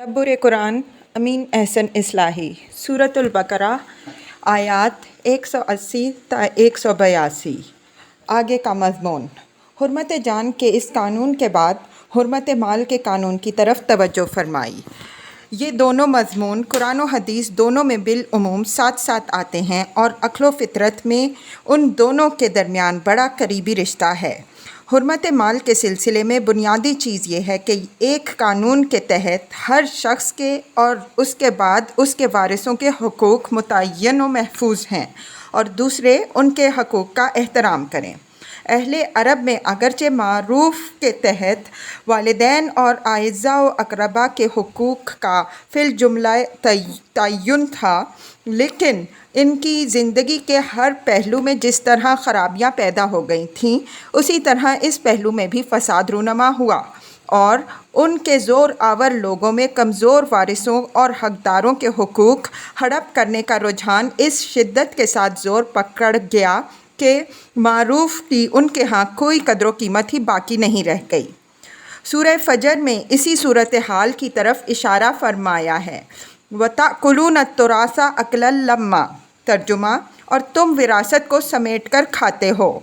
تدبر قرآن امین احسن اصلاحی سورۃ البقرہ آیات 180 تا 182۔ آگے کا مضمون حرمت جان کے اس قانون کے بعد حرمت مال کے قانون کی طرف توجہ فرمائی۔ یہ دونوں مضمون قرآن و حدیث دونوں میں بالعموم ساتھ ساتھ آتے ہیں اور عقل و فطرت میں ان دونوں کے درمیان بڑا قریبی رشتہ ہے۔ حرمت مال کے سلسلے میں بنیادی چیز یہ ہے کہ ایک قانون کے تحت ہر شخص کے اور اس کے بعد اس کے وارثوں کے حقوق متعین و محفوظ ہیں اور دوسرے ان کے حقوق کا احترام کریں۔ اہل عرب میں اگرچہ معروف کے تحت والدین اور اعزاء و اقربا کے حقوق کا فی الجملہ تعین تھا، لیکن ان کی زندگی کے ہر پہلو میں جس طرح خرابیاں پیدا ہو گئی تھیں، اسی طرح اس پہلو میں بھی فساد رونما ہوا اور ان کے زور آور لوگوں میں کمزور وارثوں اور حقداروں کے حقوق ہڑپ کرنے کا رجحان اس شدت کے ساتھ زور پکڑ گیا کہ معروف کی ان کے ہاں کوئی قدر و قیمت ہی باقی نہیں رہ گئی۔ سورہ فجر میں اسی صورتحال کی طرف اشارہ فرمایا ہے۔ وَتَأْكُلُونَ التُّرَاثَ أَكْلًا لَمًّا، ترجمہ، اور تم وراثت کو سمیٹ کر کھاتے ہو۔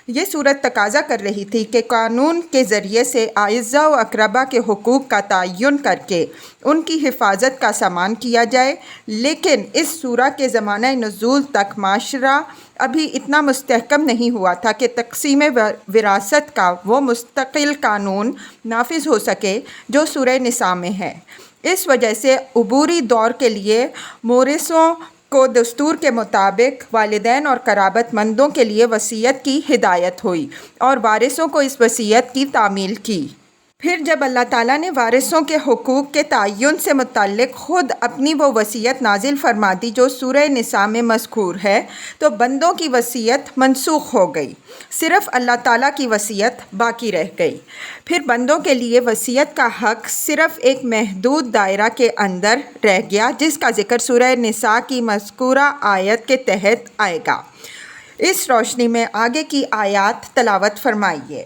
یہ صورت تقاضا کر رہی تھی کہ قانون کے ذریعے سے اعزاء و اقربا کے حقوق کا تعین کر کے ان کی حفاظت کا سامان کیا جائے، لیکن اس سورہ کے زمانہ نزول تک معاشرہ ابھی اتنا مستحکم نہیں ہوا تھا کہ تقسیم وراثت کا وہ مستقل قانون نافذ ہو سکے جو سورہ نساء میں ہے۔ اس وجہ سے عبوری دور کے لیے مورثوں کو دستور کے مطابق والدین اور قرابت مندوں کے لیے وصیت کی ہدایت ہوئی اور وارثوں کو اس وصیت کی تعمیل کی۔ پھر جب اللہ تعالیٰ نے وارثوں کے حقوق کے تعین سے متعلق خود اپنی وہ وصیت نازل فرما دی جو سورہ نساء میں مذکور ہے، تو بندوں کی وصیت منسوخ ہو گئی، صرف اللہ تعالیٰ کی وصیت باقی رہ گئی۔ پھر بندوں کے لیے وصیت کا حق صرف ایک محدود دائرہ کے اندر رہ گیا، جس کا ذکر سورہ نساء کی مذکورہ آیت کے تحت آئے گا۔ اس روشنی میں آگے کی آیات تلاوت فرمائیے۔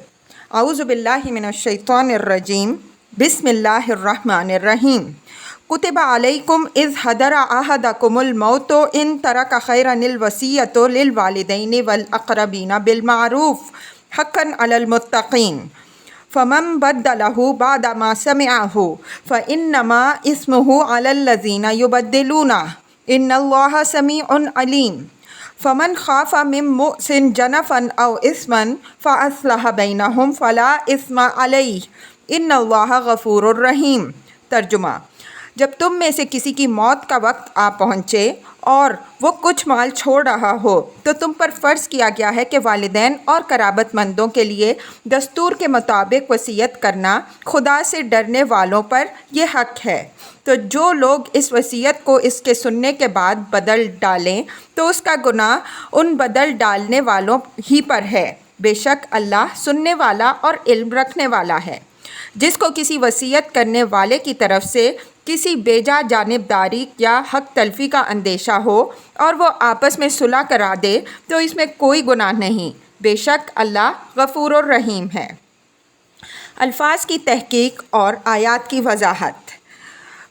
اعوذ باللہ من الشیطان الرجیم، بسم اللہ الرحمن الرحیم۔ کتب علیکم اذ حضر احدکم الموت ان ترک خیرا الوصیۃ للوالدین والاقربین بالمعروف حقا علی المتقین فمن بدلہ بعد ما سمعہ فانما اسمہ علی الذین یبدلونہ ان اللہ سمیع علیم۔ فمن خاف من موص جنفا او اثما فاصلح بینہم فلا اثم علیہ ان اللہ غفور الرحیم۔ ترجمہ، جب تم میں سے کسی کی موت کا وقت آ پہنچے اور وہ کچھ مال چھوڑ رہا ہو تو تم پر فرض کیا گیا ہے کہ والدین اور قرابت مندوں کے لیے دستور کے مطابق وصیت کرنا خدا سے ڈرنے والوں پر یہ حق ہے۔ تو جو لوگ اس وصیت کو اس کے سننے کے بعد بدل ڈالیں تو اس کا گناہ ان بدل ڈالنے والوں ہی پر ہے، بے شک اللہ سننے والا اور علم رکھنے والا ہے۔ جس کو کسی وصیت کرنے والے کی طرف سے کسی بیجا جانبداری یا حق تلفی کا اندیشہ ہو اور وہ آپس میں صلح کرا دے تو اس میں کوئی گناہ نہیں، بے شک اللہ غفور الرحیم ہے۔ الفاظ کی تحقیق اور آیات کی وضاحت۔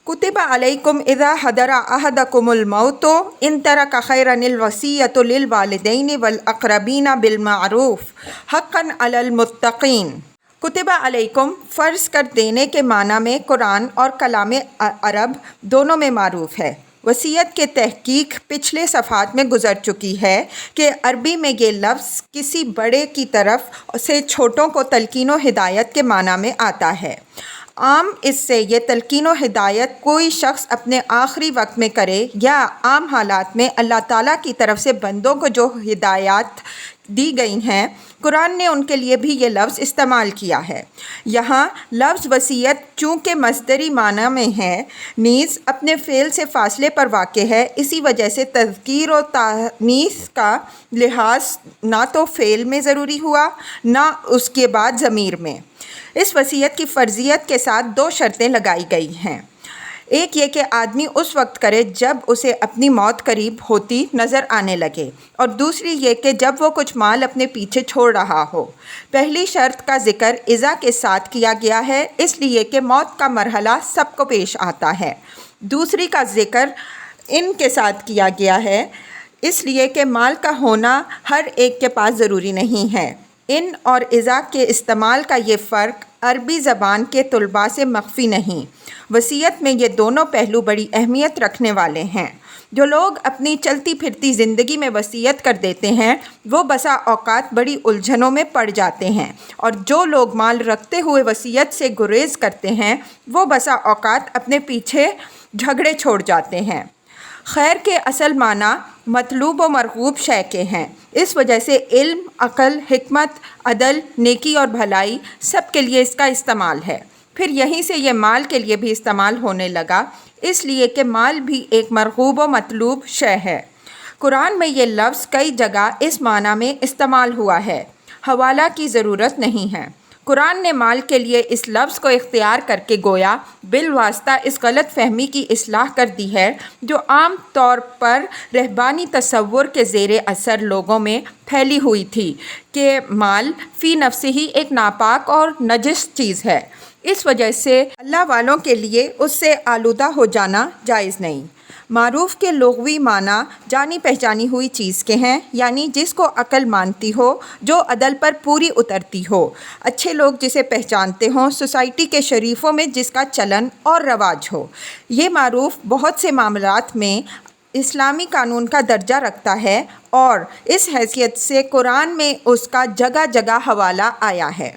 کتب علیکم اذا حضر احدکم الموت ان ترک خیرا الوصیۃ للوالدین والاقربین بالمعروف حقا علی المتقین۔ کتب علیکم فرض کر دینے کے معنی میں قرآن اور کلام عرب دونوں میں معروف ہے۔ وصیت کے تحقیق پچھلے صفحات میں گزر چکی ہے کہ عربی میں یہ لفظ کسی بڑے کی طرف سے چھوٹوں کو تلقین و ہدایت کے معنی میں آتا ہے۔ عام اس سے یہ تلقین و ہدایت کوئی شخص اپنے آخری وقت میں کرے یا عام حالات میں اللہ تعالیٰ کی طرف سے بندوں کو جو ہدایات دی گئی ہیں، قرآن نے ان کے لیے بھی یہ لفظ استعمال کیا ہے۔ یہاں لفظ وصیت چونکہ مصدری معنی میں ہے، نیز اپنے فعل سے فاصلے پر واقع ہے، اسی وجہ سے تذکیر و تانیث کا لحاظ نہ تو فعل میں ضروری ہوا نہ اس کے بعد ضمیر میں۔ اس وصیت کی فرضیت کے ساتھ دو شرطیں لگائی گئی ہیں۔ ایک یہ کہ آدمی اس وقت کرے جب اسے اپنی موت قریب ہوتی نظر آنے لگے، اور دوسری یہ کہ جب وہ کچھ مال اپنے پیچھے چھوڑ رہا ہو۔ پہلی شرط کا ذکر اذا کے ساتھ کیا گیا ہے، اس لیے کہ موت کا مرحلہ سب کو پیش آتا ہے۔ دوسری کا ذکر ان کے ساتھ کیا گیا ہے، اس لیے کہ مال کا ہونا ہر ایک کے پاس ضروری نہیں ہے۔ ان اور اذا کے استعمال کا یہ فرق عربی زبان کے طلباء سے مخفی نہیں۔ وصیت میں یہ دونوں پہلو بڑی اہمیت رکھنے والے ہیں۔ جو لوگ اپنی چلتی پھرتی زندگی میں وصیت کر دیتے ہیں وہ بسا اوقات بڑی الجھنوں میں پڑ جاتے ہیں، اور جو لوگ مال رکھتے ہوئے وصیت سے گریز کرتے ہیں وہ بسا اوقات اپنے پیچھے جھگڑے چھوڑ جاتے ہیں۔ خیر کے اصل معنی مطلوب و مرغوب شے کے ہیں، اس وجہ سے علم، عقل، حکمت، عدل، نیکی اور بھلائی سب کے لیے اس کا استعمال ہے۔ پھر یہیں سے یہ مال کے لیے بھی استعمال ہونے لگا، اس لیے کہ مال بھی ایک مرغوب و مطلوب شے ہے۔ قرآن میں یہ لفظ کئی جگہ اس معنی میں استعمال ہوا ہے۔ حوالہ کی ضرورت نہیں ہے۔ قرآن نے مال کے لیے اس لفظ کو اختیار کر کے گویا بالواسطہ اس غلط فہمی کی اصلاح کر دی ہے جو عام طور پر رہبانی تصور کے زیر اثر لوگوں میں پھیلی ہوئی تھی کہ مال فی نفسہ ہی ایک ناپاک اور نجس چیز ہے، اس وجہ سے اللہ والوں کے لیے اس سے آلودہ ہو جانا جائز نہیں۔ معروف کے لغوی معنی جانی پہچانی ہوئی چیز کے ہیں، یعنی جس کو عقل مانتی ہو، جو عدل پر پوری اترتی ہو، اچھے لوگ جسے پہچانتے ہوں، سوسائٹی کے شریفوں میں جس کا چلن اور رواج ہو۔ یہ معروف بہت سے معاملات میں اسلامی قانون کا درجہ رکھتا ہے، اور اس حیثیت سے قرآن میں اس کا جگہ جگہ حوالہ آیا ہے۔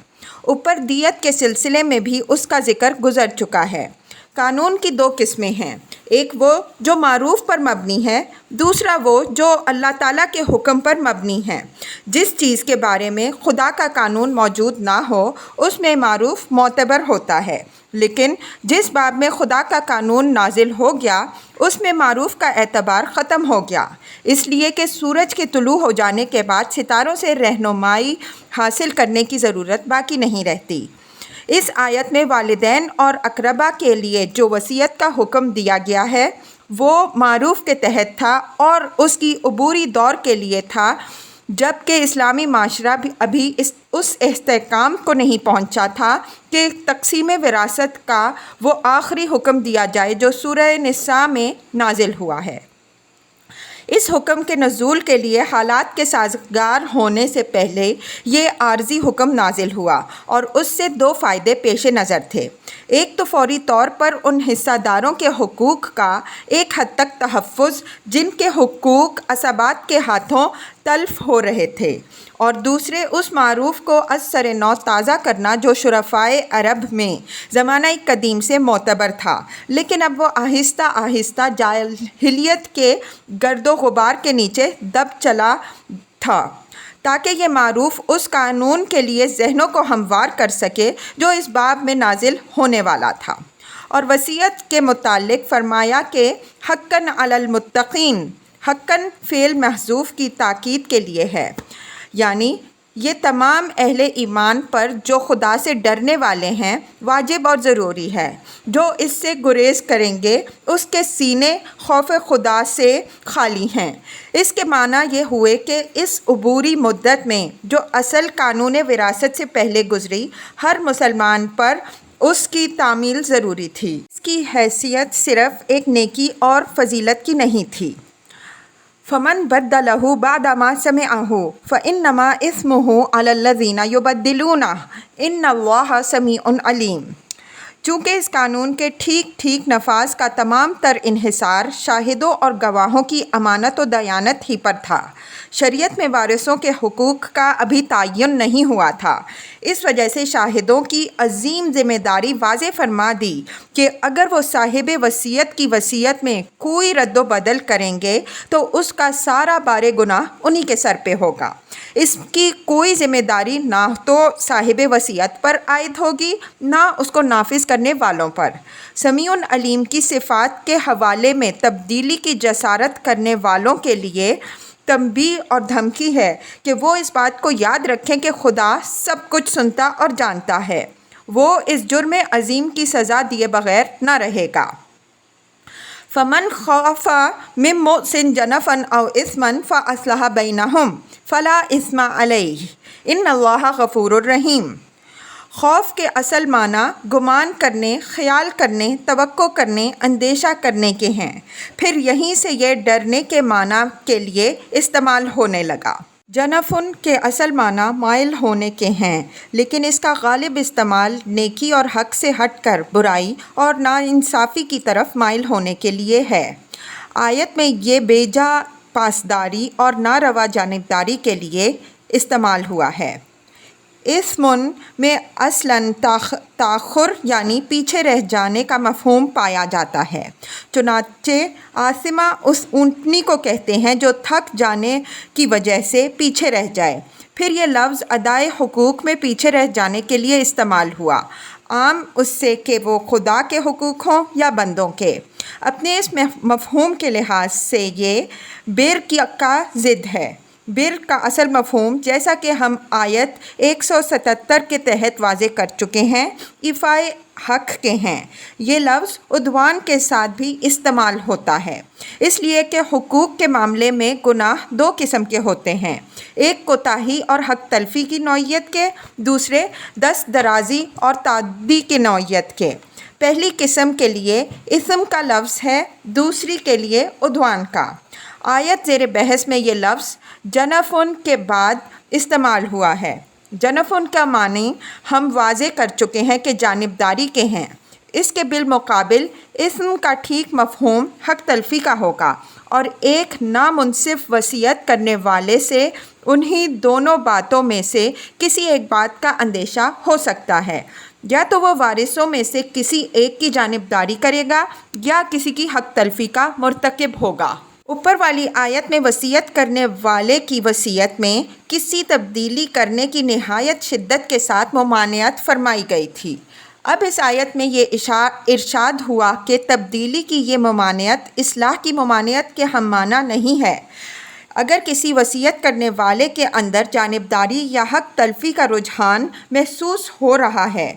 اوپر دیت کے سلسلے میں بھی اس کا ذکر گزر چکا ہے۔ قانون کی دو قسمیں ہیں، ایک وہ جو معروف پر مبنی ہے، دوسرا وہ جو اللہ تعالیٰ کے حکم پر مبنی ہے۔ جس چیز کے بارے میں خدا کا قانون موجود نہ ہو اس میں معروف معتبر ہوتا ہے، لیکن جس باب میں خدا کا قانون نازل ہو گیا اس میں معروف کا اعتبار ختم ہو گیا، اس لیے کہ سورج کے طلوع ہو جانے کے بعد ستاروں سے رہنمائی حاصل کرنے کی ضرورت باقی نہیں رہتی۔ اس آیت میں والدین اور اقربا کے لیے جو وصیت کا حکم دیا گیا ہے وہ معروف کے تحت تھا اور اس کی عبوری دور کے لیے تھا، جبکہ اسلامی معاشرہ بھی ابھی اس استحکام کو نہیں پہنچا تھا کہ تقسیم وراثت کا وہ آخری حکم دیا جائے جو سورہ نساء میں نازل ہوا ہے۔ اس حکم کے نزول کے لیے حالات کے سازگار ہونے سے پہلے یہ عارضی حکم نازل ہوا، اور اس سے دو فائدے پیش نظر تھے۔ ایک تو فوری طور پر ان حصہ داروں کے حقوق کا ایک حد تک تحفظ جن کے حقوق عصبات کے ہاتھوں تلف ہو رہے تھے، اور دوسرے اس معروف کو از سر نو تازہ کرنا جو شرفائے عرب میں زمانہ قدیم سے معتبر تھا، لیکن اب وہ آہستہ آہستہ جاہلیت کے گرد و غبار کے نیچے دب چلا تھا، تاکہ یہ معروف اس قانون کے لیے ذہنوں کو ہموار کر سکے جو اس باب میں نازل ہونے والا تھا۔ اور وصیت کے متعلق فرمایا کہ حقاً علی المتقین، حقاً فعل محذوف کی تاکید کے لیے ہے، یعنی یہ تمام اہل ایمان پر جو خدا سے ڈرنے والے ہیں واجب اور ضروری ہے۔ جو اس سے گریز کریں گے اس کے سینے خوف خدا سے خالی ہیں۔ اس کے معنی یہ ہوئے کہ اس عبوری مدت میں جو اصل قانون وراثت سے پہلے گزری، ہر مسلمان پر اس کی تعمیل ضروری تھی۔ اس کی حیثیت صرف ایک نیکی اور فضیلت کی نہیں تھی۔ فمن بدلہ بعد ما سمعہ فانما اثمہ علی الذین یبدلونہ ان اللہ سمیع علیم۔ چونکہ اس قانون کے ٹھیک ٹھیک نفاذ کا تمام تر انحصار شاہدوں اور گواہوں کی امانت و دیانت ہی پر تھا، شریعت میں وارثوں کے حقوق کا ابھی تعین نہیں ہوا تھا، اس وجہ سے شاہدوں کی عظیم ذمہ داری واضح فرما دی کہ اگر وہ صاحب وصیت کی وصیت میں کوئی رد و بدل کریں گے تو اس کا سارا بار گناہ انہی کے سر پہ ہوگا۔ اس کی کوئی ذمہ داری نہ تو صاحب وصیت پر عائد ہوگی نہ اس کو نافذ کرنے والوں پر۔ سمیع علیم کی صفات کے حوالے میں تبدیلی کی جسارت کرنے والوں کے لیے تنبیہ اور دھمکی ہے کہ وہ اس بات کو یاد رکھیں کہ خدا سب کچھ سنتا اور جانتا ہے، وہ اس جرم عظیم کی سزا دیے بغیر نہ رہے گا۔ فمن خاف من موص جنفا او اثما فاصلح بینہم فلا اثم علیہ ان اللہ غفور الرحیم۔ خوف کے اصل معنی گمان کرنے، خیال کرنے، توقع کرنے، اندیشہ کرنے کے ہیں، پھر یہیں سے یہ ڈرنے کے معنی کے لیے استعمال ہونے لگا۔ جنفن کے اصل معنی مائل ہونے کے ہیں، لیکن اس کا غالب استعمال نیکی اور حق سے ہٹ کر برائی اور ناانصافی کی طرف مائل ہونے کے لیے ہے۔ آیت میں یہ بے جا پاسداری اور ناروا جانبداری کے لیے استعمال ہوا ہے۔ اسمن میں اصلاً تاخر یعنی پیچھے رہ جانے کا مفہوم پایا جاتا ہے، چنانچہ آثمہ اس اونٹنی کو کہتے ہیں جو تھک جانے کی وجہ سے پیچھے رہ جائے۔ پھر یہ لفظ ادائے حقوق میں پیچھے رہ جانے کے لیے استعمال ہوا، عام اس سے کہ وہ خدا کے حقوق ہوں یا بندوں کے۔ اپنے اس مفہوم کے لحاظ سے یہ بر کا ضد ہے۔ بر کا اصل مفہوم، جیسا کہ ہم آیت 177 کے تحت واضح کر چکے ہیں، ایفائے حق کے ہیں۔ یہ لفظ عدوان کے ساتھ بھی استعمال ہوتا ہے، اس لیے کہ حقوق کے معاملے میں گناہ دو قسم کے ہوتے ہیں، ایک کوتاہی اور حق تلفی کی نوعیت کے، دوسرے دست درازی اور تعدی کی نوعیت کے۔ پہلی قسم کے لیے اسم کا لفظ ہے، دوسری کے لیے عدوان کا۔ آیت زیر بحث میں یہ لفظ جنفن کے بعد استعمال ہوا ہے۔ جنفن کا معنی ہم واضح کر چکے ہیں کہ جانبداری کے ہیں۔ اس کے بالمقابل اسم کا ٹھیک مفہوم حق تلفی کا ہوگا، اور ایک نامنصف وصیت کرنے والے سے انہی دونوں باتوں میں سے کسی ایک بات کا اندیشہ ہو سکتا ہے، یا تو وہ وارثوں میں سے کسی ایک کی جانبداری کرے گا یا کسی کی حق تلفی کا مرتکب ہوگا۔ اوپر والی آیت میں وصیت کرنے والے کی وصیت میں کسی تبدیلی کرنے کی نہایت شدت کے ساتھ ممانعت فرمائی گئی تھی۔ اب اس آیت میں یہ ارشاد ہوا کہ تبدیلی کی یہ ممانعت اصلاح کی ممانعت کے ہم معنی نہیں ہے۔ اگر کسی وصیت کرنے والے کے اندر جانبداری یا حق تلفی کا رجحان محسوس ہو رہا ہے،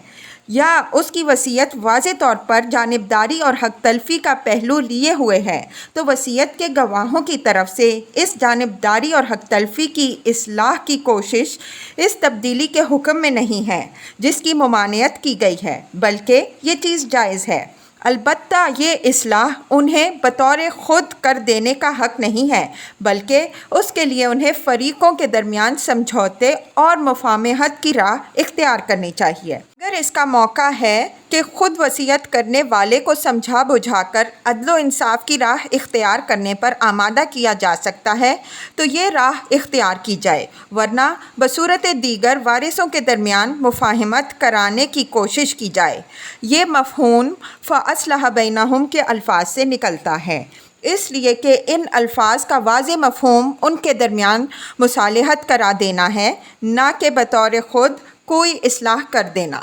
یا اس کی وصیت واضح طور پر جانبداری اور حق تلفی کا پہلو لیے ہوئے ہے، تو وصیت کے گواہوں کی طرف سے اس جانبداری اور حق تلفی کی اصلاح کی کوشش اس تبدیلی کے حکم میں نہیں ہے جس کی ممانعت کی گئی ہے، بلکہ یہ چیز جائز ہے۔ البتہ یہ اصلاح انہیں بطور خود کر دینے کا حق نہیں ہے، بلکہ اس کے لیے انہیں فریقوں کے درمیان سمجھوتے اور مفاہمت کی راہ اختیار کرنی چاہیے۔ اگر اس کا موقع ہے کہ خود وصیت کرنے والے کو سمجھا بجھا کر عدل و انصاف کی راہ اختیار کرنے پر آمادہ کیا جا سکتا ہے تو یہ راہ اختیار کی جائے، ورنہ بصورت دیگر وارثوں کے درمیان مفاہمت کرانے کی کوشش کی جائے۔ یہ مفہوم فَأَصْلَحَ بَيْنَهُمْ کے الفاظ سے نکلتا ہے، اس لیے کہ ان الفاظ کا واضح مفہوم ان کے درمیان مصالحت کرا دینا ہے، نہ کہ بطور خود کوئی اصلاح کر دینا۔